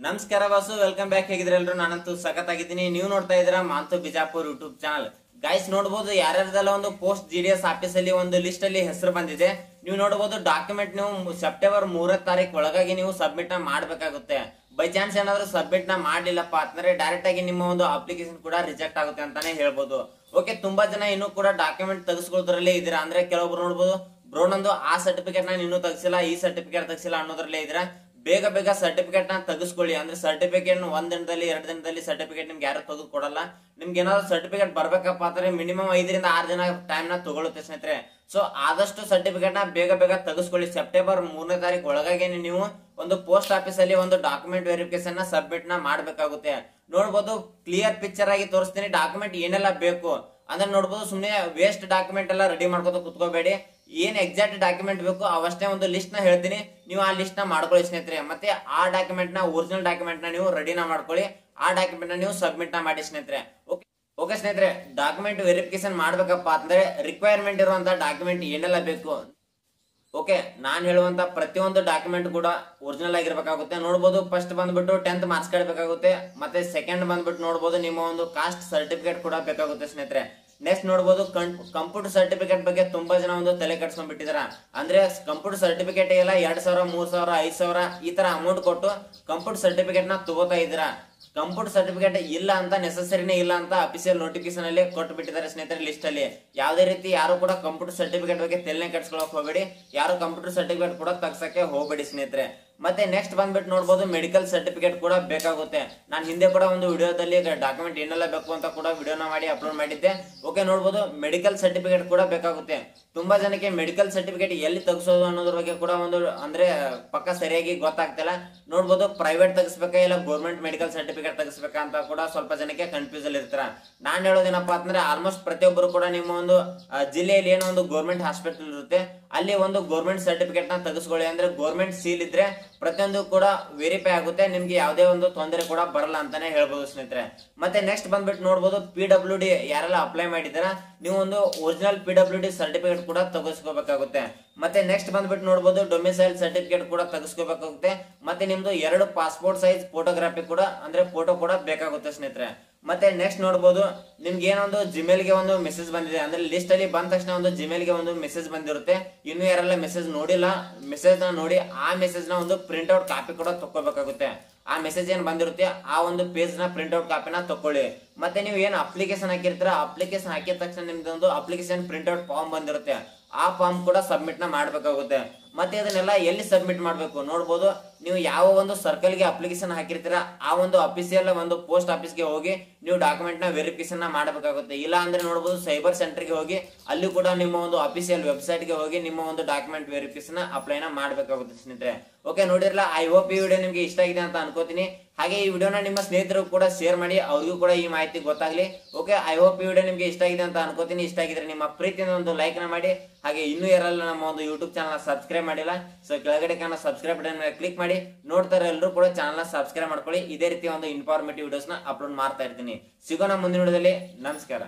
ನಮಸ್ಕಾರ boss, welcome back. ಹೇಗಿದ್ರೆ ಎಲ್ರು? ನಾನಂತೂ ಸಖತ್ತಾಗಿದ್ದೀನಿ. ನೀವು ನೋಡ್ತಾ ಇದ್ದೀರಾ ಮಾಂತು ಬಿಜಾಪುರ್ ಯೂಟ್ಯೂಬ್ ಚಾನಲ್. ಗೈಸ್ ನೋಡಬಹುದು ಯಾರ್ಯಾರ್ದೆಲ್ಲ ಒಂದು ಪೋಸ್ಟ್ GDS ಆಫೀಸ್ ಅಲ್ಲಿ ಒಂದು ಲಿಸ್ಟ್ ಅಲ್ಲಿ ಹೆಸರು ಬಂದಿದೆ. ನೀವು ನೋಡಬಹುದು ಡಾಕ್ಯುಮೆಂಟ್ ನೀವು ಸೆಪ್ಟೆಂಬರ್ 3ನೇ ತಾರೀಕು ಒಳಗಾಗಿ ನೀವು ಸಬ್ಮಿಟ್ ಮಾಡಬೇಕಾಗುತ್ತೆ. ಬೈ ಚಾನ್ಸ್ ಏನಾದ್ರು ಸಬ್ಮಿಟ್ ಮಾಡಲಿಲ್ಲಪ್ಪ ಅಂತಂದ್ರೆ ಡೈರೆಕ್ಟ್ ಆಗಿ ನಿಮ್ಮ ಒಂದು ಅಪ್ಲಿಕೇಶನ್ ಕೂಡ ರಿಜೆಕ್ಟ್ ಆಗುತ್ತೆ ಅಂತಾನೆ ಹೇಳ್ಬೋದು. ಓಕೆ, ತುಂಬಾ ಜನ ಇನ್ನೂ ಕೂಡ ಡಾಕ್ಯುಮೆಂಟ್ ತೆಗೆಸ್ಕೊಳ್ಳೋದ್ರಲ್ಲೇ ಇದ್ದೀರಾ. ಅಂದ್ರೆ ಕೆಲವೊಬ್ರು ನೋಡಬಹುದು ಬ್ರೋ ನಂದು ಆ ಸರ್ಟಿಫಿಕೇಟ್ ನಾನು ಇನ್ನೂ ತೆಗ್ಸಿಲ್ಲ, ಈ ಸರ್ಟಿಫಿಕೇಟ್ ತೆಗ್ಸಿಲ್ಲ ಅನ್ನೋದ್ರಲ್ಲೇ ಇದ್ದೀರಾ. ಬೇಗ ಬೇಗ ಸರ್ಟಿಫಿಕೇಟ್ ನ ತೆಗೆಸ್ಕೊಳ್ಳಿ. ಅಂದ್ರೆ ಸರ್ಟಿಫಿಕೇಟ್ 1 ದಿನದಲ್ಲಿ 2 ದಿನದಲ್ಲಿ ಸರ್ಟಿಫಿಕೇಟ್ ನಿಮ್ಗೆ ಯಾರು ತೆಗೆದು ಕೊಡಲ್ಲ. ನಿಮ್ಗೆ ಏನಾದ್ರು ಸರ್ಟಿಫಿಕೇಟ್ ಬರ್ಬೇಕಪ್ಪ ಅಂದ್ರೆ ಮಿನಿಮಮ್ 5 ರಿಂದ 6 ದಿನ ಟೈಮ್ ನ ತಗೊಳುತ್ತೆ ಸ್ನೇಹಿತರೆ. ಸೊ ಆದಷ್ಟು ಸರ್ಟಿಫಿಕೇಟ್ ನ ಬೇಗ ಬೇಗ ತೆಗೆಸ್ಕೊಳ್ಳಿ. ಸೆಪ್ಟೆಂಬರ್ 3ನೇ ತಾರೀಕು ಒಳಗಾಗಿ ನೀವು ಒಂದು ಪೋಸ್ಟ್ ಆಫೀಸ್ ಅಲ್ಲಿ ಒಂದು ಡಾಕ್ಯುಮೆಂಟ್ ವೆರಿಫಿಕೇಶನ್ ನ ಸಬ್ಮಿಟ್ ನ ಮಾಡ್ಬೇಕಾಗುತ್ತೆ. ನೋಡ್ಬೋದು, ಕ್ಲಿಯರ್ ಪಿಕ್ಚರ್ ಆಗಿ ತೋರಿಸ್ತೀನಿ ಡಾಕ್ಯುಮೆಂಟ್ ಏನೆಲ್ಲ ಬೇಕು ಅಂದ್ರೆ. ನೋಡ್ಬೋದು, ಸುಮ್ಮನೆ ವೇಸ್ಟ್ ಡಾಕ್ಯುಮೆಂಟ್ ಎಲ್ಲ ರೆಡಿ ಮಾಡ್ಕೋತ ಕುತ್ಕೋಬೇಡಿ. ಏನ್ ಎಕ್ಸಾಕ್ಟ್ ಡಾಕ್ಯುಮೆಂಟ್ ಬೇಕು ಅವಷ್ಟೇ ಒಂದು ಲಿಸ್ಟ್ ನ ಹೇಳ್ತೀನಿ, ನೀವು ಆ ಲಿಸ್ಟ್ ನ ಮಾಡ್ಕೊಳ್ಳಿ ಸ್ನೇಹಿತರೆ. ಮತ್ತೆ ಆ ಡಾಕ್ಯುಮೆಂಟ್ ನ ಒರಿಜಿನಲ್ ಡಾಕ್ಯುಮೆಂಟ್ ನ ನೀವು ರೆಡಿನ ಮಾಡ್ಕೊಳ್ಳಿ. ಆ ಡಾಕ್ಯುಮೆಂಟ್ ನ ನೀವು ಸಬ್ಮಿಟ್ ನ ಮಾಡಿ ಸ್ನೇಹಿತರೆ. ಓಕೆ ಸ್ನೇಹಿತರೆ, ಡಾಕ್ಯುಮೆಂಟ್ ವೆರಿಫಿಕೇಶನ್ ಮಾಡ್ಬೇಕಪ್ಪ ಅಂದ್ರೆ ರಿಕ್ವೈರ್ಮೆಂಟ್ ಇರುವಂತ ಡಾಕ್ಯುಮೆಂಟ್ ಏನೆಲ್ಲ ಬೇಕು. ಓಕೆ, ನಾನ್ ಹೇಳುವಂತ ಪ್ರತಿಯೊಂದು ಡಾಕ್ಯುಮೆಂಟ್ ಕೂಡ ಒರಿಜಿನಲ್ ಆಗಿರ್ಬೇಕಾಗುತ್ತೆ. ನೋಡಬಹುದು, ಫಸ್ಟ್ ಬಂದ್ಬಿಟ್ಟು 10th ಮಾರ್ಕ್ಸ್ ಕಾರ್ಡ್ ಬೇಕಾಗುತ್ತೆ. ಮತ್ತೆ ಸೆಕೆಂಡ್ ಬಂದ್ಬಿಟ್ಟು ನೋಡಬಹುದು ನಿಮ್ಮ ಒಂದು ಕಾಸ್ಟ್ ಸರ್ಟಿಫಿಕೇಟ್ ಕೂಡ ಬೇಕಾಗುತ್ತೆ ಸ್ನೇಹಿತರೆ. ನೆಕ್ಸ್ಟ್ ನೋಡಬಹುದು, ಕಂಪ್ಯೂಟರ್ ಸರ್ಟಿಫಿಕೇಟ್ ಬಗ್ಗೆ ತುಂಬಾ ಜನ ಒಂದು ತಲೆ ಕೆಡ್ಸ್ಕೊಂಡ್ಬಿಟ್ಟಿದಾರ. ಅಂದ್ರೆ ಕಂಪ್ಯೂಟರ್ ಸರ್ಟಿಫಿಕೇಟ್ ಎಲ್ಲ 2,000, 3,000, 5,000 ಈ ತರ ಅಮೌಂಟ್ ಕೊಟ್ಟು ಕಂಪ್ಯೂಟರ್ ಸರ್ಟಿಫಿಕೇಟ್ ನ ತಗೋತಾ ಇದ್ದೀರಾ. ಕಂಪ್ಯೂಟರ್ ಸರ್ಟಿಫಿಕೇಟ್ ಇಲ್ಲ ಅಂತ ನೆಸಸರಿನೇ ಇಲ್ಲ ಅಂತ ಅಫಿಸಿಯಲ್ ನೋಟಿಫಿಕೇಶನ್ ಅಲ್ಲಿ ಕೊಟ್ಟು ಬಿಟ್ಟಿದ್ದಾರೆ ಸ್ನೇಹಿತರೆ. ಲಿಸ್ಟ್ ಅಲ್ಲಿ ಯಾವುದೇ ರೀತಿ ಯಾರು ಕೂಡ ಕಂಪ್ಯೂಟರ್ ಸರ್ಟಿಫಿಕೇಟ್ ಬಗ್ಗೆ ತಲೆ ಕೆಡ್ಸ್ಕೊಳಕ್ ಹೋಗಬೇಡಿ. ಯಾರು ಕಂಪ್ಯೂಟರ್ ಸರ್ಟಿಫಿಕೇಟ್ ಕೂಡ ತಗ್ಸಕ್ಕೆ ಹೋಗಬೇಡಿ ಸ್ನೇಹಿತರೆ. ಮತ್ತೆ ನೆಕ್ಸ್ಟ್ ಬಂದ್ಬಿಟ್ಟು ನೋಡಬಹುದು, ಮೆಡಿಕಲ್ ಸರ್ಟಿಫಿಕೇಟ್ ಕೂಡ ಬೇಕಾಗುತ್ತೆ. ನಾನು ಹಿಂದೆ ಕೂಡ ಒಂದು ವಿಡಿಯೋದಲ್ಲಿ ಡಾಕ್ಯುಮೆಂಟ್ ಏನೆಲ್ಲ ಬೇಕು ಅಂತ ಕೂಡ ವಿಡಿಯೋನ ಮಾಡಿ ಅಪ್ಲೋಡ್ ಮಾಡಿದ್ದೆ. ಓಕೆ, ನೋಡಬಹುದು ಮೆಡಿಕಲ್ ಸರ್ಟಿಫಿಕೇಟ್ ಕೂಡ ಬೇಕಾಗುತ್ತೆ. ತುಂಬಾ ಜನಕ್ಕೆ ಮೆಡಿಕಲ್ ಸರ್ಟಿಫಿಕೇಟ್ ಎಲ್ಲಿ ತೆಗಿಸೋದು ಅನ್ನೋದ್ರ ಬಗ್ಗೆ ಕೂಡ ಒಂದು ಅಂದ್ರೆ ಪಕ್ಕ ಸರಿಯಾಗಿ ಗೊತ್ತಾಗ್ತಿಲ್ಲ. ನೋಡಬಹುದು, ಪ್ರೈವೇಟ್ ತೆಗಿಸ್ಬೇಕಾ ಇಲ್ಲ ಗೌರ್ಮೆಂಟ್ ಮೆಡಿಕಲ್ ಸರ್ಟಿಫಿಕೇಟ್ ತೆಗಿಸ್ಬೇಕಾ ಅಂತ ಕೂಡ ಸ್ವಲ್ಪ ಜನಕ್ಕೆ ಕನ್ಫ್ಯೂಸ್ ಅಲ್ಲಿ ಇರ್ತಾರ. ನಾನ್ ಹೇಳೋದೇನಪ್ಪಾ ಅಂತಂದ್ರೆ ಆಲ್ಮೋಸ್ಟ್ ಪ್ರತಿಯೊಬ್ಬರು ಕೂಡ ನಿಮ್ಮ ಒಂದು ಜಿಲ್ಲೆಯಲ್ಲಿ ಏನೋ ಒಂದು ಗೌರ್ಮೆಂಟ್ ಹಾಸ್ಪಿಟಲ್ ಇರುತ್ತೆ, ಅಲ್ಲಿ ಒಂದು ಗೌರ್ಮೆಂಟ್ ಸರ್ಟಿಫಿಕೇಟ್ ನ ತೆಗೆಸ್ಕೊಳ್ಳಿ. ಅಂದ್ರೆ ಗೌರ್ಮೆಂಟ್ ಸೀಲ್ ಇದ್ರೆ ಪ್ರತಿಯೊಂದು ಕೂಡ ವೆರಿಫೈ ಆಗುತ್ತೆ, ನಿಮ್ಗೆ ಯಾವುದೇ ಒಂದು ತೊಂದರೆ ಕೂಡ ಬರಲ್ಲ ಅಂತಾನೆ ಹೇಳ್ಬೋದು ಸ್ನೇಹಿತರೆ. ಮತ್ತೆ ನೆಕ್ಸ್ಟ್ ಬಂದ್ಬಿಟ್ಟು ನೋಡಬಹುದು, PWD ಯಾರೆಲ್ಲ ಅಪ್ಲೈ ಮಾಡಿದಾರ ನೀವು ಒಂದು ಒರಿಜಿನಲ್ PWD ಸರ್ಟಿಫಿಕೇಟ್ ಕೂಡ ತೆಗೆಸ್ಕೋಬೇಕಾಗುತ್ತೆ. ಮತ್ತೆ ನೆಕ್ಸ್ಟ್ ಬಂದ್ಬಿಟ್ಟು ನೋಡಬಹುದು, ಡೊಮಿಸೈಲ್ ಸರ್ಟಿಫಿಕೇಟ್ ಕೂಡ ತೆಗೆಸ್ಕೋಬೇಕಾಗುತ್ತೆ. ಮತ್ತೆ ನಿಮ್ದು 2 ಪಾಸ್ಪೋರ್ಟ್ ಸೈಜ್ ಫೋಟೋಗ್ರಾಫಿ ಕೂಡ ಅಂದ್ರೆ ಫೋಟೋ ಕೂಡ ಬೇಕಾಗುತ್ತೆ ಸ್ನೇಹಿತರೆ. ಮತ್ತೆ ನೆಕ್ಸ್ಟ್ ನೋಡಬಹುದು, ನಿಮ್ಗೆ ಏನೊಂದು ಜಿಮೇಲ್ ಗೆ ಒಂದು ಮೆಸೇಜ್ ಬಂದಿದೆ. ಅಂದ್ರೆ ಲಿಸ್ಟ್ ಅಲ್ಲಿ ಬಂದ ತಕ್ಷಣ ಒಂದು ಜಿಮೇಲ್ ಗೆ ಒಂದು ಮೆಸೇಜ್ ಬಂದಿರುತ್ತೆ. ಇನ್ನು ಯಾರೆಲ್ಲ ಮೆಸೇಜ್ ನೋಡಿಲ್ಲ, ಮೆಸೇಜ್ ನ ನೋಡಿ ಆ ಮೆಸೇಜ್ ನ ಒಂದು ಪ್ರಿಂಟ್ ಔಟ್ ಕಾಪಿ ಕೂಡ ತಕ್ಕೋಬೇಕಾಗುತ್ತೆ. ಆ ಮೆಸೇಜ್ ಏನ್ ಬಂದಿರುತ್ತೆ ಆ ಒಂದು ಪೇಜ್ ನ ಪ್ರಿಂಟ್ ಔಟ್ ಕಾಪಿನ ತಕೊಳ್ಳಿ. ಮತ್ತೆ ನೀವು ಏನ್ ಅಪ್ಲಿಕೇಶನ್ ಹಾಕಿರ್ತೀರ, ಅಪ್ಲಿಕೇಶನ್ ಹಾಕಿದ ತಕ್ಷಣ ನಿಮ್ದೊಂದು ಅಪ್ಲಿಕೇಶನ್ ಪ್ರಿಂಟ್ ಔಟ್ ಫಾರ್ಮ್ ಬಂದಿರುತ್ತೆ. ಆ ಫಾರ್ಮ್ ಕೂಡ ಸಬ್ಮಿಟ್ ನ ಮಾಡ್ಬೇಕಾಗುತ್ತೆ. ಮತ್ತೆ ಅದನ್ನೆಲ್ಲ ಎಲ್ಲಿ ಸಬ್ಮಿಟ್ ಮಾಡ್ಬೇಕು ನೋಡಬಹುದು, ನೀವು ಯಾವ ಒಂದು ಸರ್ಕಲ್ ಗೆ ಅಪ್ಲಿಕೇಶನ್ ಹಾಕಿರ್ತೀರ ಆ ಒಂದು ಅಫಿಸಿಯಲ್ ಒಂದು ಪೋಸ್ಟ್ ಆಫೀಸ್ ಗೆ ಹೋಗಿ ನೀವು ಡಾಕ್ಯುಮೆಂಟ್ ನ ವೆರಿಫಿಕೇಶನ್ ಮಾಡಬೇಕಾಗುತ್ತೆ. ಇಲ್ಲ ಅಂದ್ರೆ ನೋಡಬಹುದು ಸೈಬರ್ ಸೆಂಟರ್ ಗೆ ಹೋಗಿ ಅಲ್ಲಿ ಕೂಡ ನಿಮ್ಮ ಒಂದು ಅಫಿಸಿಯಲ್ ವೆಬ್ಸೈಟ್ ಗೆ ಹೋಗಿ ನಿಮ್ಮ ಒಂದು ಡಾಕ್ಯುಮೆಂಟ್ ವೆರಿಫಿಕೇಶನ್ ಅಪ್ಲೈ ನ ಮಾಡಬೇಕಾಗುತ್ತೆ ಸ್ನೇಹಿತರೆ. ಓಕೆ, ನೋಡಿರಲ್ಲ, ಐ ಹೋಪ್ ಈ ವಿಡಿಯೋ ನಿಮ್ಗೆ ಇಷ್ಟ ಆಗಿದೆ ಅಂತ ಅನ್ಕೋತೀನಿ. ಹಾಗೆ ಈ ವಿಡಿಯೋನ ನಿಮ್ಮ ಸ್ನೇಹಿತರು ಕೂಡ ಶೇರ್ ಮಾಡಿ, ಅವ್ರಿಗೂ ಕೂಡ ಈ ಮಾಹಿತಿ ಗೊತ್ತಾಗ್ಲಿ. ಓಕೆ, ಐ ಹೋಪ್ ಈ ವಿಡಿಯೋ ನಿಮ್ಗೆ ಇಷ್ಟ ಆಗಿದೆ ಅಂತ ಅನ್ಕೋತೀನಿ. ಇಷ್ಟ ಆಗಿದ್ರೆ ನಿಮ್ಮ ಪ್ರೀತಿಯಿಂದ ಒಂದು ಲೈಕ್ ನ ಮಾಡಿ. ಹಾಗೆ ಇನ್ನೂ ಯಾರೆಲ್ಲ ನಮ್ಮ ಒಂದು ಯೂಟ್ಯೂಬ್ ಚಾನಲ್ ಸಬ್ಸ್ಕ್ರೈಬ್ ಮಾಡಿಲ್ಲ, ಸೊ ಕೆಳಗಡೆ ಕಾಣೋ ಸಬ್ಸ್ಕ್ರೈಬ್ ಬಟನ್ ಮೇಲೆ ಕ್ಲಿಕ್ ಮಾಡಿ. ನೋಡ್ತಾರೆ ಎಲ್ಲರೂ ಕೂಡ ಚಾನಲ್ ಸಬ್ಸ್ಕ್ರೈಬ್ ಮಾಡ್ಕೊಳ್ಳಿ. ಇದೇ ರೀತಿ ಒಂದು ಇನ್ಫಾರ್ಮೇಟಿವ್ ವಿಡಿಯೋಸ್ ನ ಅಪ್ಲೋಡ್ ಮಾಡ್ತಾ ಇರ್ತೀನಿ. ಸಿಗೋಣ ಮುಂದಿನ ವಿಡಿಯೋದಲ್ಲಿ. ನಮಸ್ಕಾರ.